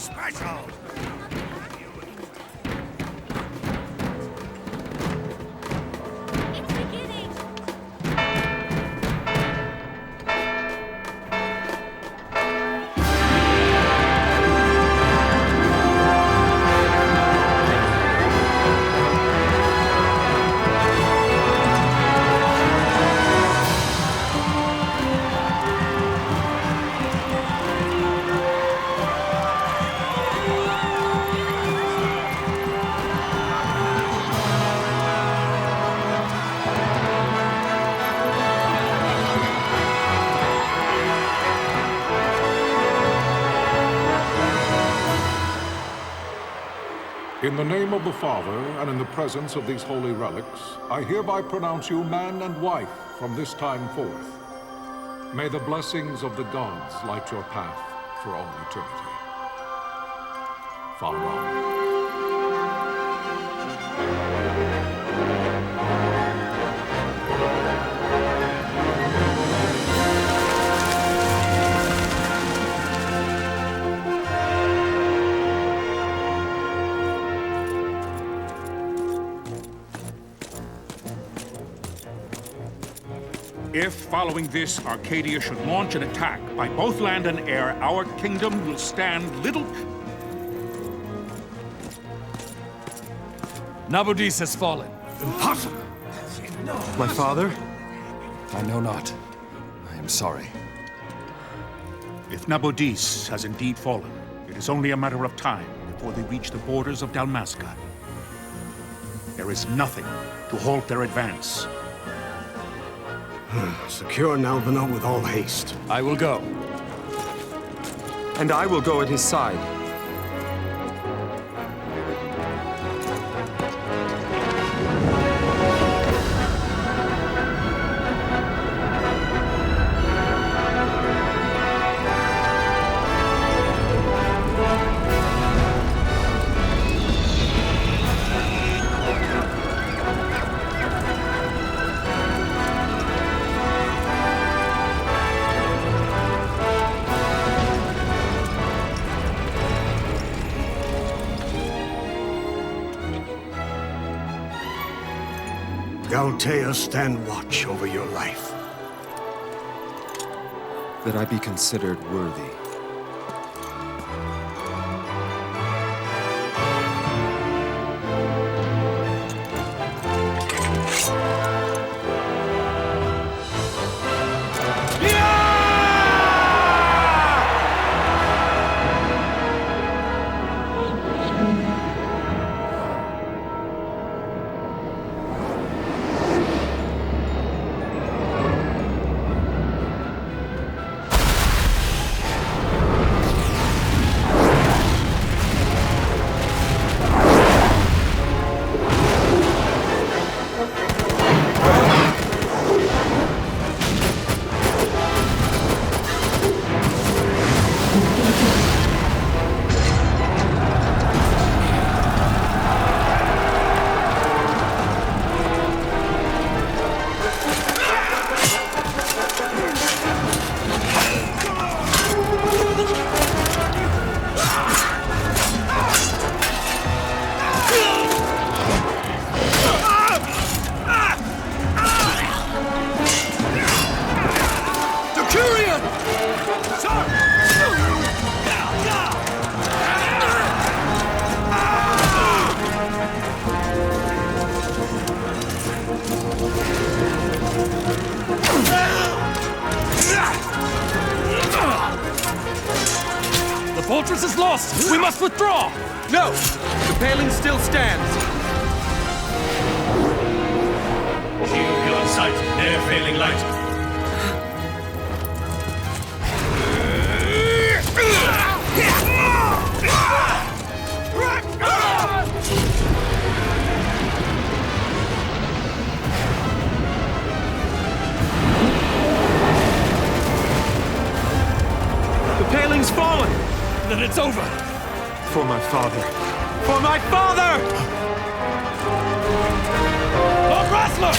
special! It's beginning! In the name of the Father, and in the presence of these holy relics, I hereby pronounce you man and wife from this time forth. May the blessings of the gods light your path for all eternity. Farewell. If, following this, Arcadia should launch an attack by both land and air, our kingdom will stand little... Nabudis has fallen. Impossible! My father? I know not. I am sorry. If Nabudis has indeed fallen, it is only a matter of time before they reach the borders of Dalmasca. There is nothing to halt their advance. Secure Nalvana with all haste. I will go. And I will go at his side. Galtea, stand watch over your life. That I be considered worthy. The fortress is lost! We must withdraw! No! The paling still stands! Shield hill in sight, near failing light. The paling's fallen! Then it's over! For my father! For my father! Lord Rasler!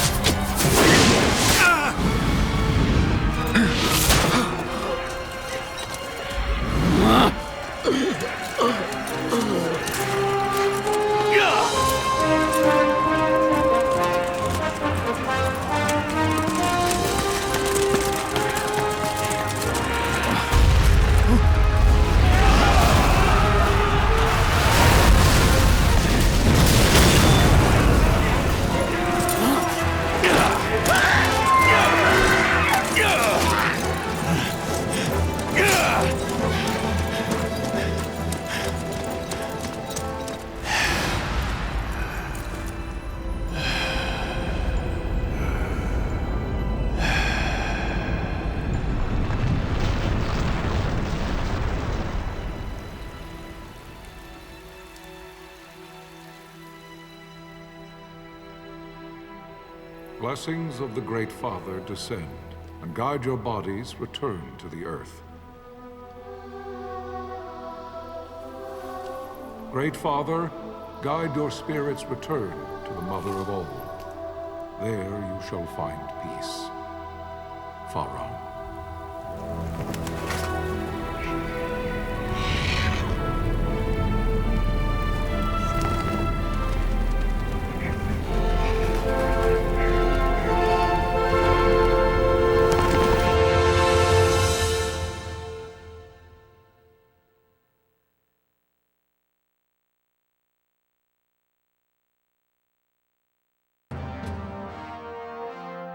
Blessings of the Great Father descend, and guide your bodies return to the earth. Great Father, guide your spirits return to the Mother of all. There you shall find peace. Pharaoh.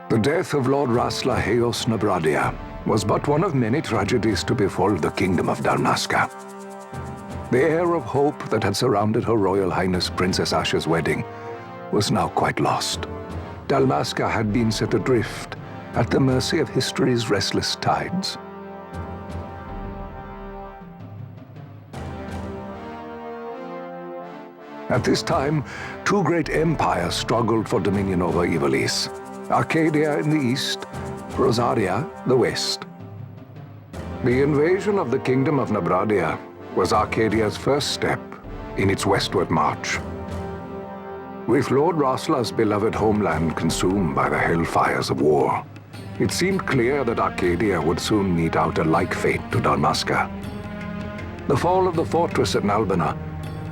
The death of Lord Rasla Heos Nabradia was but one of many tragedies to befall the kingdom of Dalmasca. The air of hope that had surrounded Her Royal Highness Princess Asha's wedding was now quite lost. Dalmasca had been set adrift at the mercy of history's restless tides. At this time, two great empires struggled for dominion over Ivalice. Arcadia in the east, Rosaria the west. The invasion of the kingdom of Nabradia was Arcadia's first step in its westward march. With Lord Rasla's beloved homeland consumed by the hellfires of war, it seemed clear that Arcadia would soon mete out a like fate to Dalmasca. The fall of the fortress at Nalbina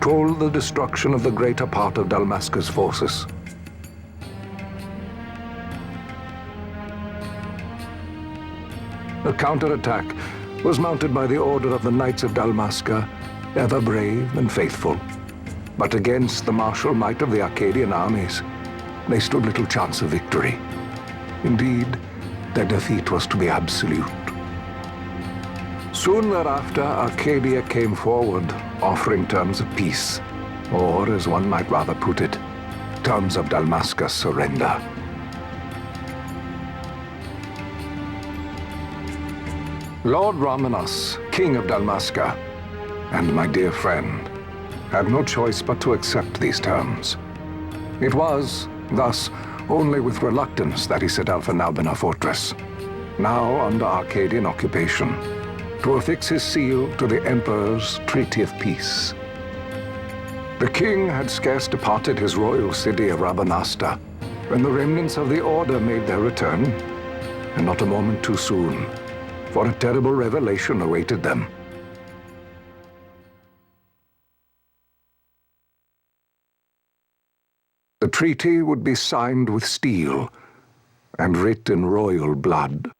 told the destruction of the greater part of Dalmasca's forces. The counterattack was mounted by the order of the Knights of Dalmasca, ever brave and faithful. But against the martial might of the Arcadian armies, they stood little chance of victory. Indeed, their defeat was to be absolute. Soon thereafter, Arcadia came forward, offering terms of peace, or, as one might rather put it, terms of Dalmasca's surrender. Lord Ramenas, King of Dalmasca, and my dear friend, had no choice but to accept these terms. It was, thus, only with reluctance that he set out for Nalbina Fortress, now under Arcadian occupation, to affix his seal to the Emperor's Treaty of Peace. The king had scarce departed his royal city of Rabanasta when the remnants of the Order made their return, and not a moment too soon, for a terrible revelation awaited them. The treaty would be signed with steel and writ in royal blood.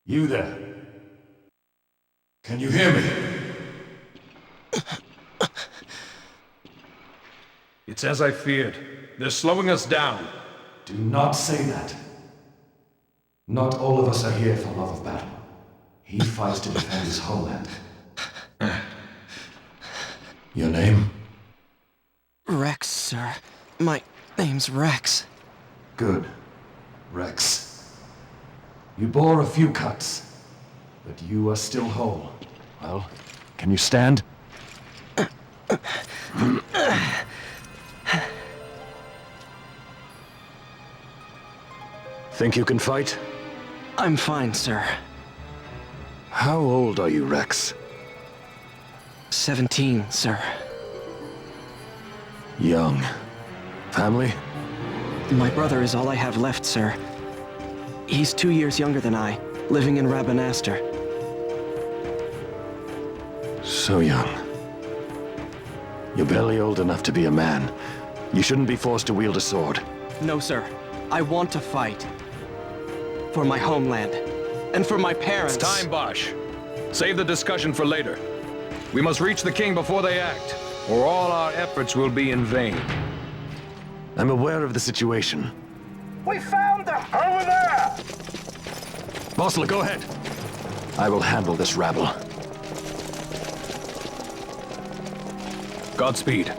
You there? Can you hear me? It's as I feared. They're slowing us down. Do not say that. Not all of us are here for love of battle. He fights to defend his homeland. Your name? Rex, sir. My name's Rex. Good. Rex. You bore a few cuts, but you are still whole. Well, can you stand? Think you can fight? I'm fine, sir. How old are you, Rex? 17, sir. Young. Family? My brother is all I have left, sir. He's 2 years younger than I, living in Rabanastre. So young. You're barely old enough to be a man. You shouldn't be forced to wield a sword. No, sir. I want to fight. For my homeland. And for my parents. It's time, Bosch. Save the discussion for later. We must reach the king before they act, or all our efforts will be in vain. I'm aware of the situation. We found them! Over there! Vossler, go ahead. I will handle this rabble. Godspeed.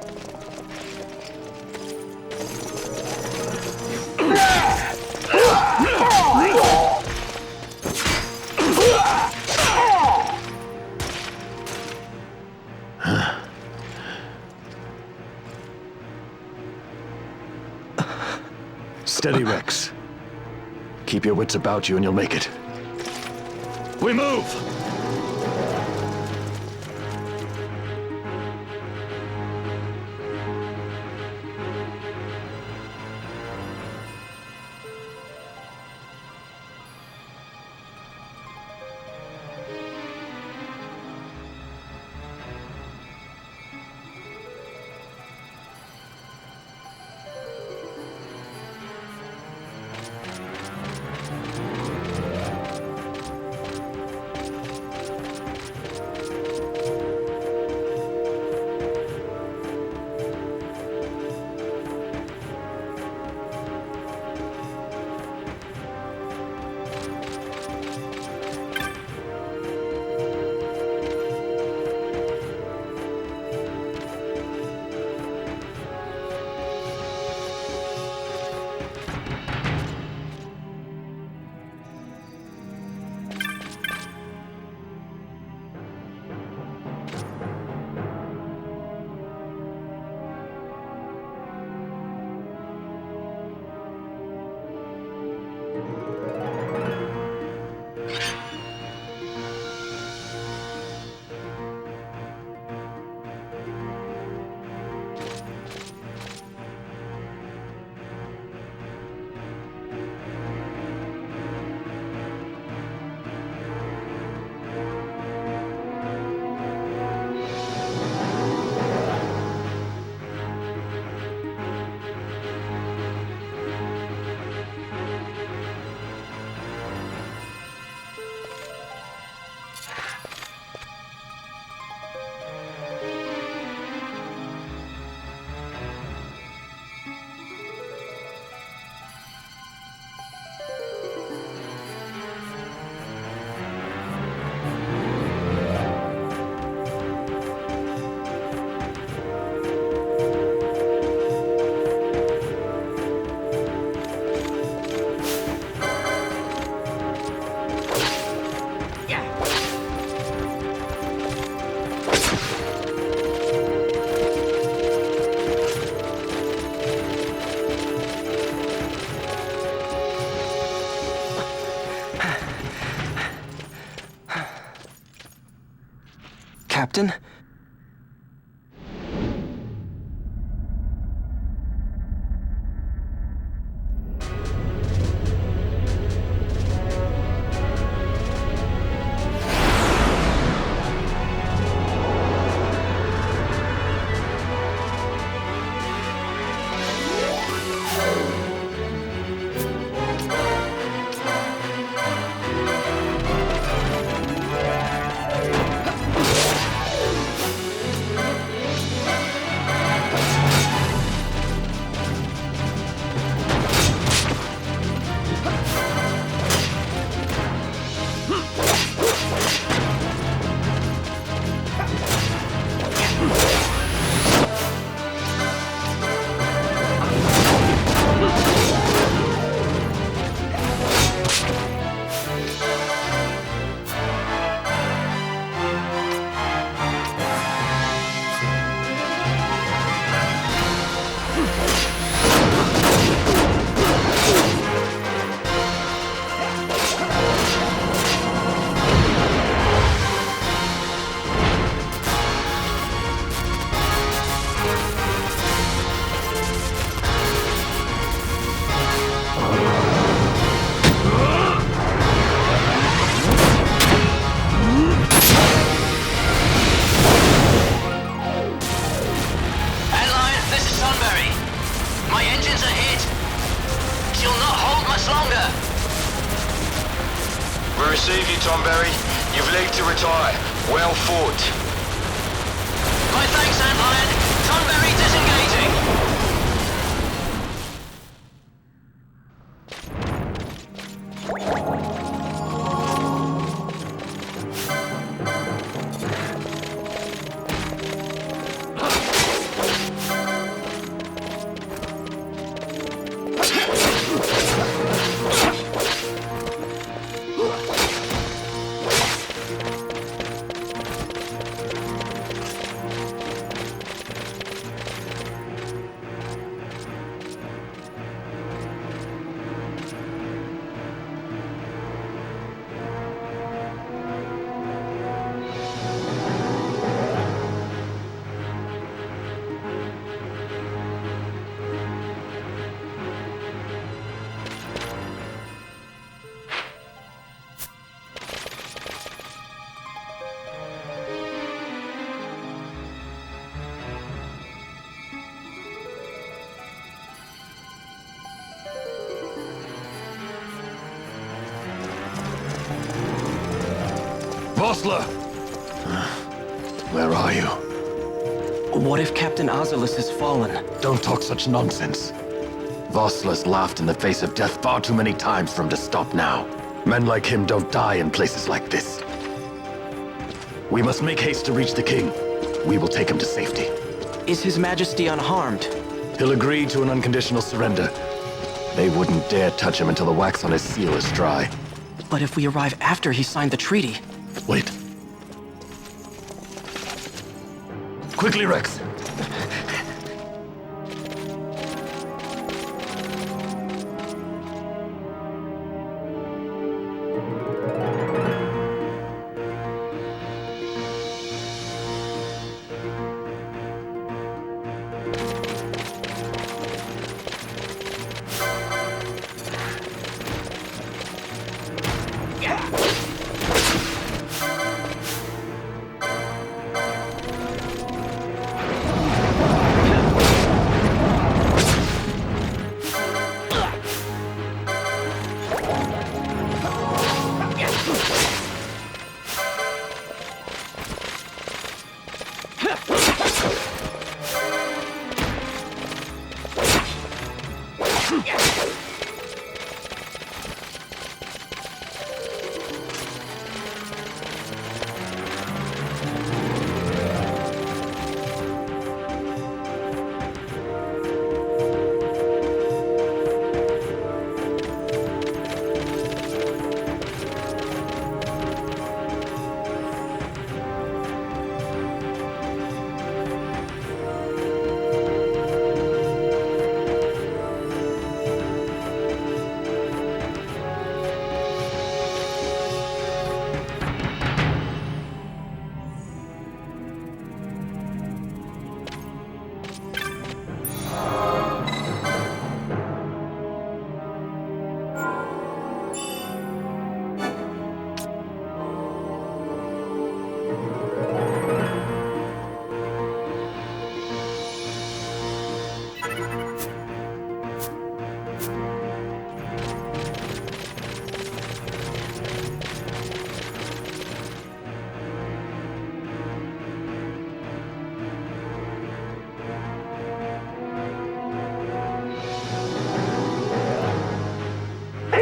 Steady, Rex. Keep your wits about you and you'll make it. We move! Captain? We receive you, Tomberry. You've leave to retire. Well fought. My thanks, Antlion. Tomberry disengaging. Vossler! Where are you? What if Captain Oculus has fallen? Don't talk such nonsense. Vossler's laughed in the face of death far too many times for him to stop now. Men like him don't die in places like this. We must make haste to reach the king. We will take him to safety. Is His Majesty unharmed? He'll agree to an unconditional surrender. They wouldn't dare touch him until the wax on his seal is dry. But if we arrive after he signed the treaty... Wait. Quickly, Rex!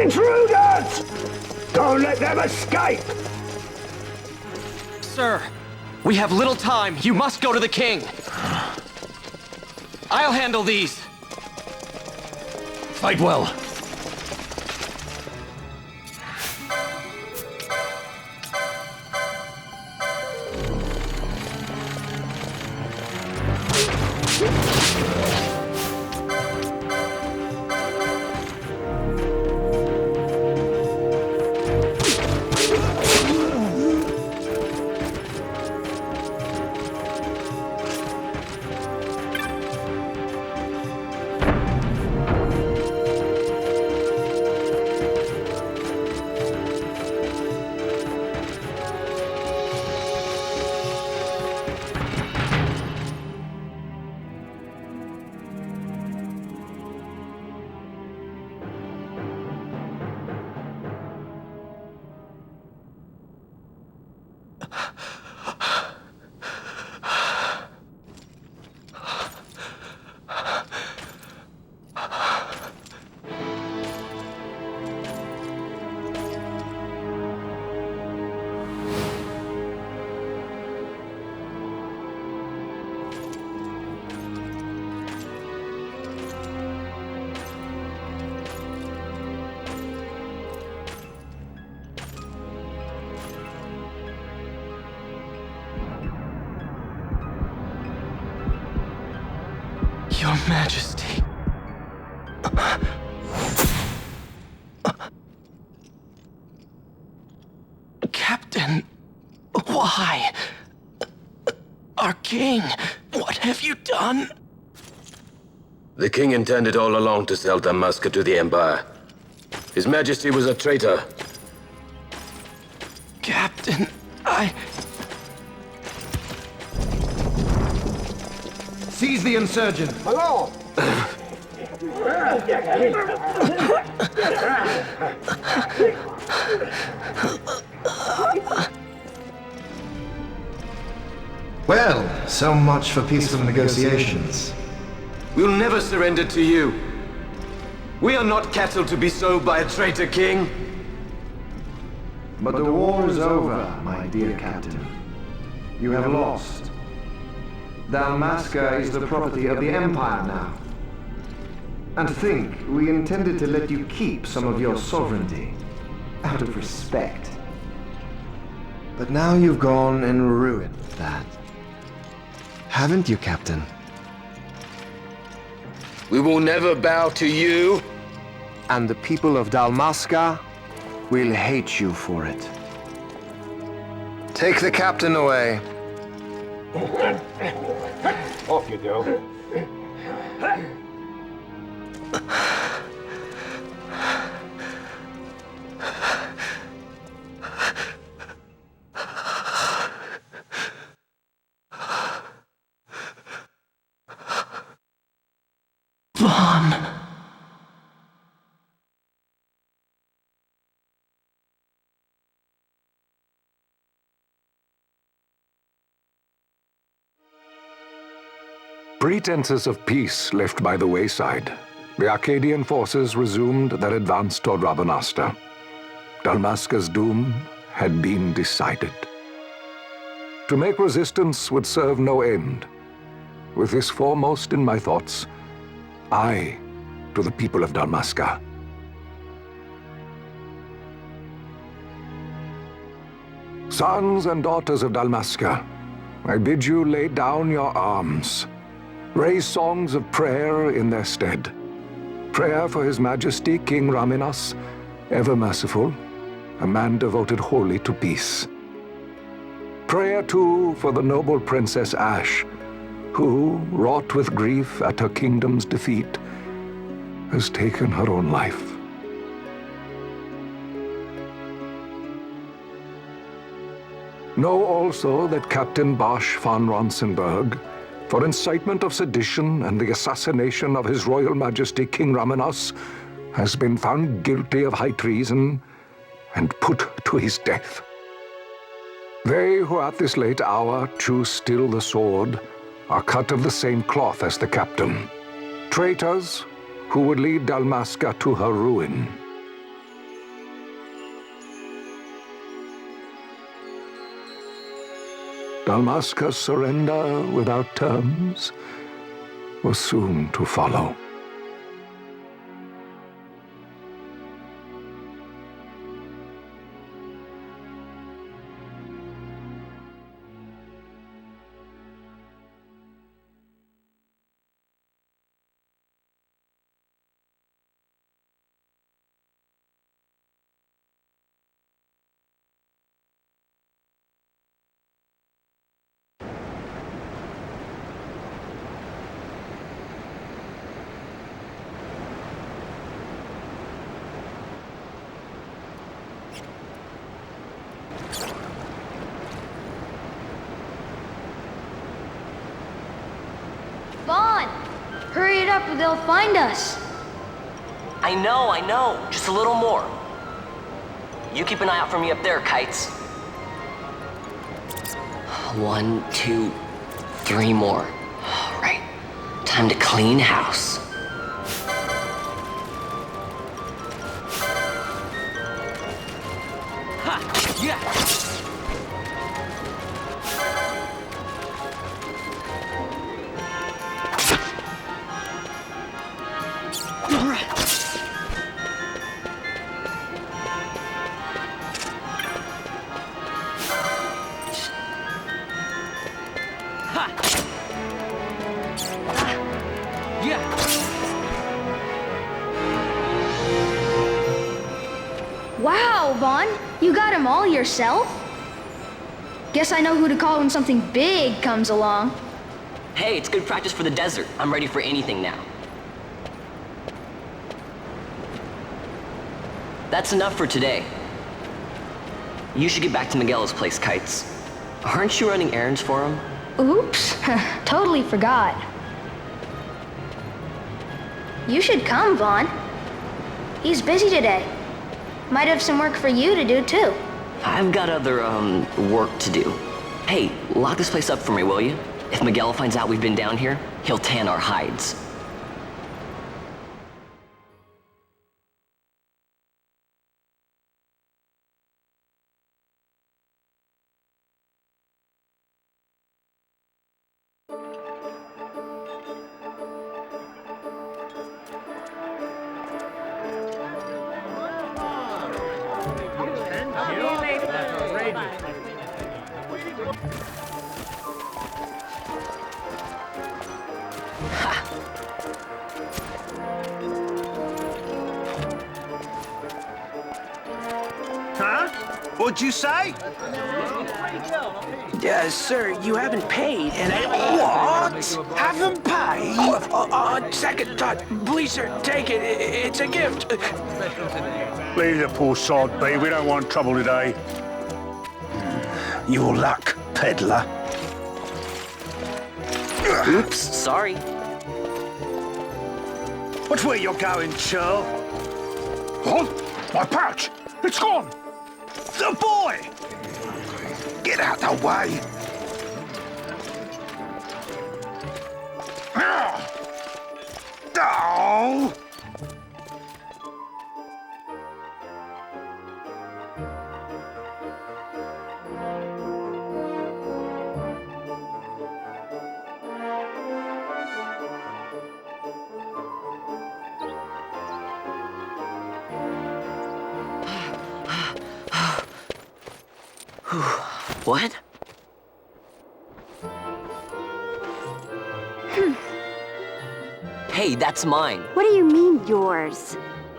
Intruders! Don't let them escape! Sir, we have little time. You must go to the king. I'll handle these. Fight well. Your Majesty. Captain, why? Our king, what have you done? The king intended all along to sell Dalmasca to the Empire. His Majesty was a traitor. Captain, Seize the insurgent. Hello! Well, so much for peaceful negotiations. We'll never surrender to you. We are not cattle to be sold by a traitor king. But the war is over, my dear captain. You have lost. Dalmasca is the property of the Empire now. And to think, we intended to let you keep some of your sovereignty, out of respect. But now you've gone and ruined that. Haven't you, Captain? We will never bow to you. And the people of Dalmasca will hate you for it. Take the captain away. Off you go. Vaughn. Pretenses of peace left by the wayside, the Arcadian forces resumed their advance toward Rabanasta. Dalmasca's doom had been decided. To make resistance would serve no end. With this foremost in my thoughts, I to the people of Dalmasca. Sons and daughters of Dalmasca, I bid you lay down your arms. Raise songs of prayer in their stead. Prayer for His Majesty King Raminas, ever merciful, a man devoted wholly to peace. Prayer, too, for the noble Princess Ash, who, wrought with grief at her kingdom's defeat, has taken her own life. Know also that Captain Bosch von Ronsenberg, for incitement of sedition and the assassination of His Royal Majesty King Raminas, has been found guilty of high treason and put to his death. They who at this late hour choose still the sword are cut of the same cloth as the captain, traitors who would lead Dalmasca to her ruin. Dalmasca's surrender without terms was soon to follow. Vaughn! Hurry it up or they'll find us! I know. Just a little more. You keep an eye out for me up there, Kites. 1, 2, 3 more. All right. Time to clean house. Ha! Yeah! Wow, Vaughn! You got him all yourself? Guess I know who to call when something big comes along. Hey, it's good practice for the desert. I'm ready for anything now. That's enough for today. You should get back to Miguel's place, Kites. Aren't you running errands for him? Oops, totally forgot. You should come, Vaughn. He's busy today. Might have some work for you to do, too. I've got other, work to do. Hey, lock this place up for me, will you? If Miguel finds out we've been down here, he'll tan our hides. Huh? What'd you say? Sir, you haven't paid, and What? Haven't paid? On second thought, please, sir, take it. It's a gift. Leave the poor sod be. We don't want trouble today. Your luck, peddler. Oops, sorry. Watch where you're going, Churl. What? My pouch! It's gone! The boy! Get out the way! Oh! What? Hey, that's mine. What do you mean, yours?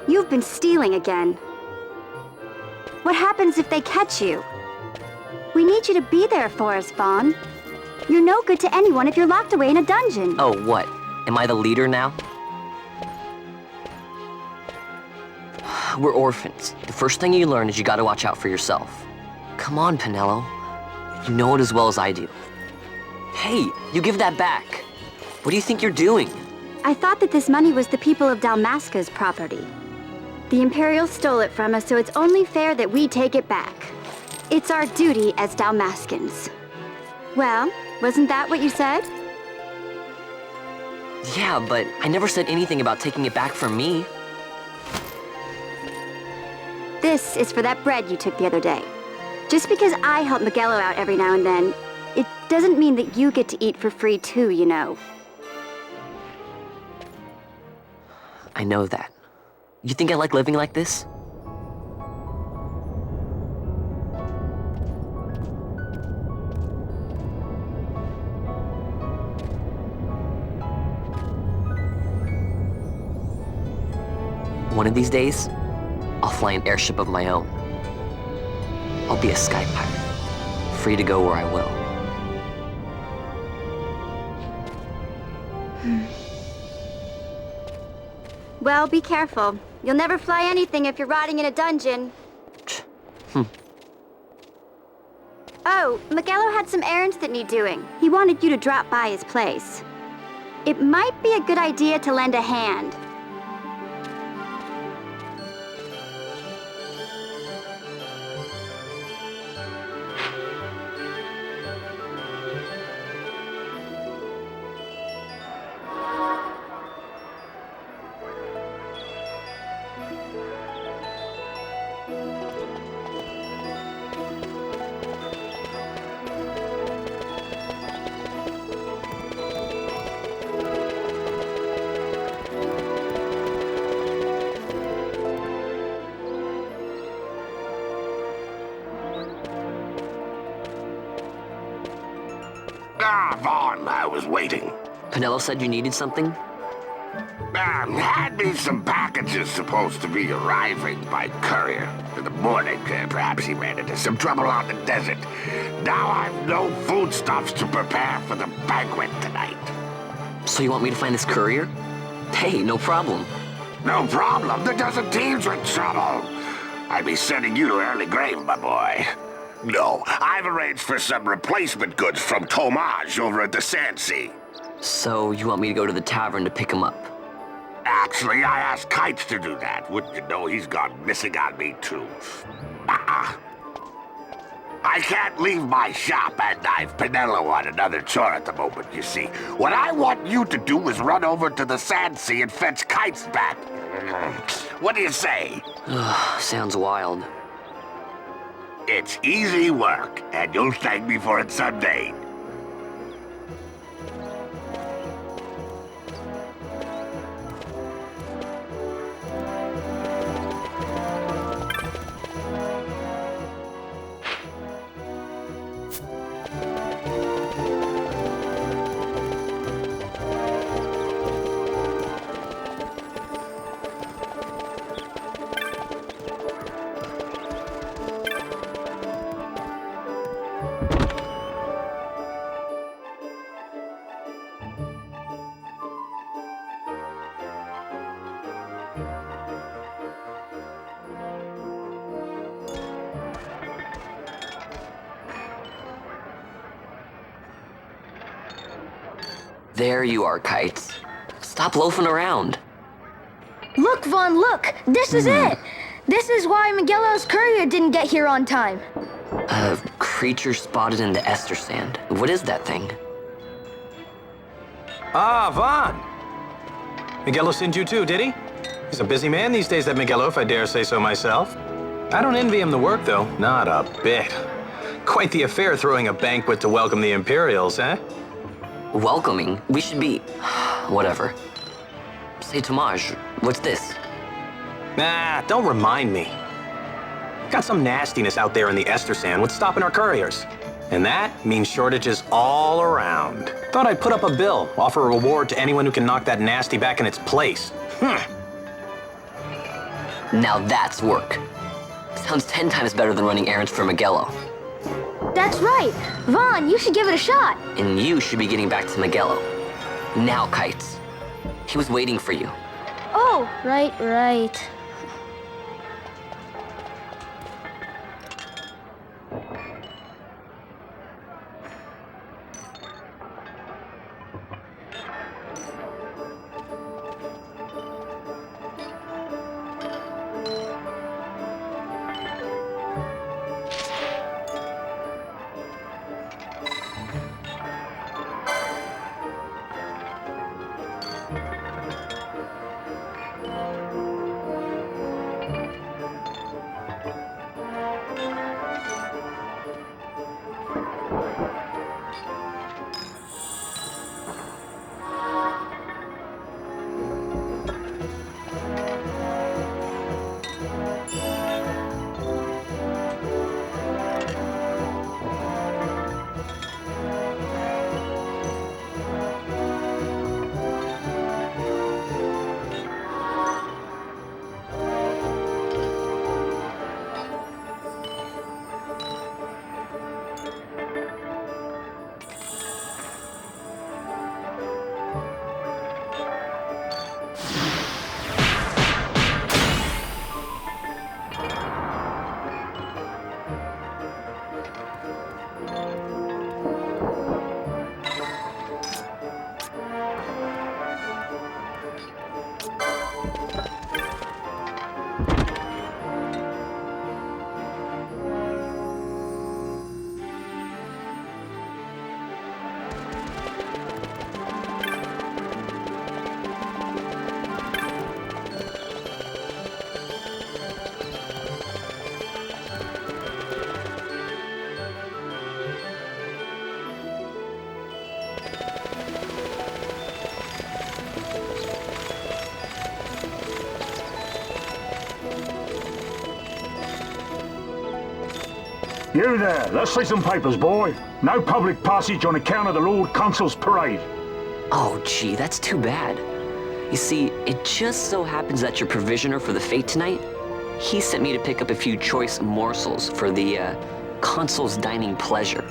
You've been stealing again. What happens if they catch you? We need you to be there for us, Vaughn. You're no good to anyone if you're locked away in a dungeon. Oh, what? Am I the leader now? We're orphans. The first thing you learn is you gotta watch out for yourself. Come on, Pinello. You know it as well as I do. Hey, you give that back. What do you think you're doing? I thought that this money was the people of Dalmasca's property. The Imperials stole it from us, so it's only fair that we take it back. It's our duty as Dalmascans. Well, wasn't that what you said? Yeah, but I never said anything about taking it back from me. This is for that bread you took the other day. Just because I help Miguelo out every now and then, it doesn't mean that you get to eat for free too, you know. I know that. You think I like living like this? One of these days, I'll fly an airship of my own. I'll be a sky pirate, free to go where I will. Well, be careful. You'll never fly anything if you're rotting in a dungeon. Oh, Miguelo had some errands that need doing. He wanted you to drop by his place. It might be a good idea to lend a hand. Vaughn, I was waiting. Pinello said you needed something? Had me some packages supposed to be arriving by courier. In the morning, perhaps he ran into some trouble on the desert. Now I've no foodstuffs to prepare for the banquet tonight. So you want me to find this courier? Hey, no problem. No problem. The desert team's in trouble. I'd be sending you to early grave, my boy. No, I've arranged for some replacement goods from Tomage over at the Sandsea. So you want me to go to the tavern to pick him up? Actually, I asked Kites to do that. Wouldn't you know he's gone missing on me, too. I can't leave my shop, and I've Pinello on another chore at the moment, you see. What I want you to do is run over to the Sand Sea and fetch kites back. What do you say? Sounds wild. It's easy work, and you'll thank me for it someday. There you are, Kites. Stop loafing around. Look, Vaughn, look! This is it! This is why Miguelo's courier didn't get here on time. A creature spotted in the Ester Sand. What is that thing? Ah, Vaughn! Miguelo sent you too, did he? He's a busy man these days, that Miguelo, if I dare say so myself. I don't envy him the work, though. Not a bit. Quite the affair throwing a banquet to welcome the Imperials, eh? Welcoming? We should be... whatever. Say, Tomaj, what's this? Nah, don't remind me. Got some nastiness out there in the Ester Sand. What's stopping our couriers? And that means shortages all around. Thought I'd put up a bill, offer a reward to anyone who can knock that nasty back in its place. Now that's work. Sounds 10 times better than running errands for Miguelo. That's right! Vaughn, you should give it a shot! And you should be getting back to Miguelo. Now, Kites. He was waiting for you. Oh, right. You there, let's see some papers, boy. No public passage on account of the Lord Consul's parade. Oh, gee, that's too bad. You see, it just so happens that your provisioner for the fete tonight, he sent me to pick up a few choice morsels for the, Consul's dining pleasure.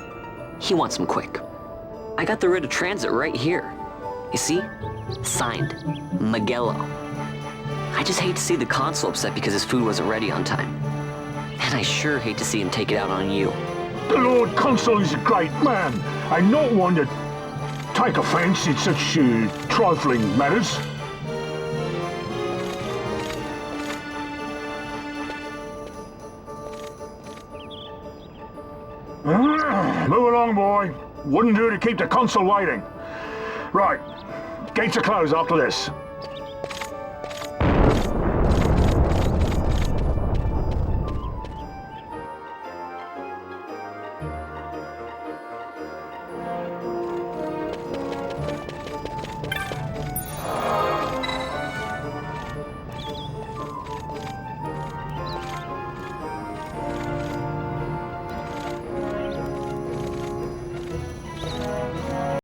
He wants them quick. I got the writ of transit right here. You see? Signed, Miguelo. I just hate to see the Consul upset because his food wasn't ready on time. And I sure hate to see him take it out on you. The Lord Consul is a great man, and not one to take offense in such trifling matters. Move along, boy. Wouldn't do to keep the consul waiting. Right. Gates are closed after this.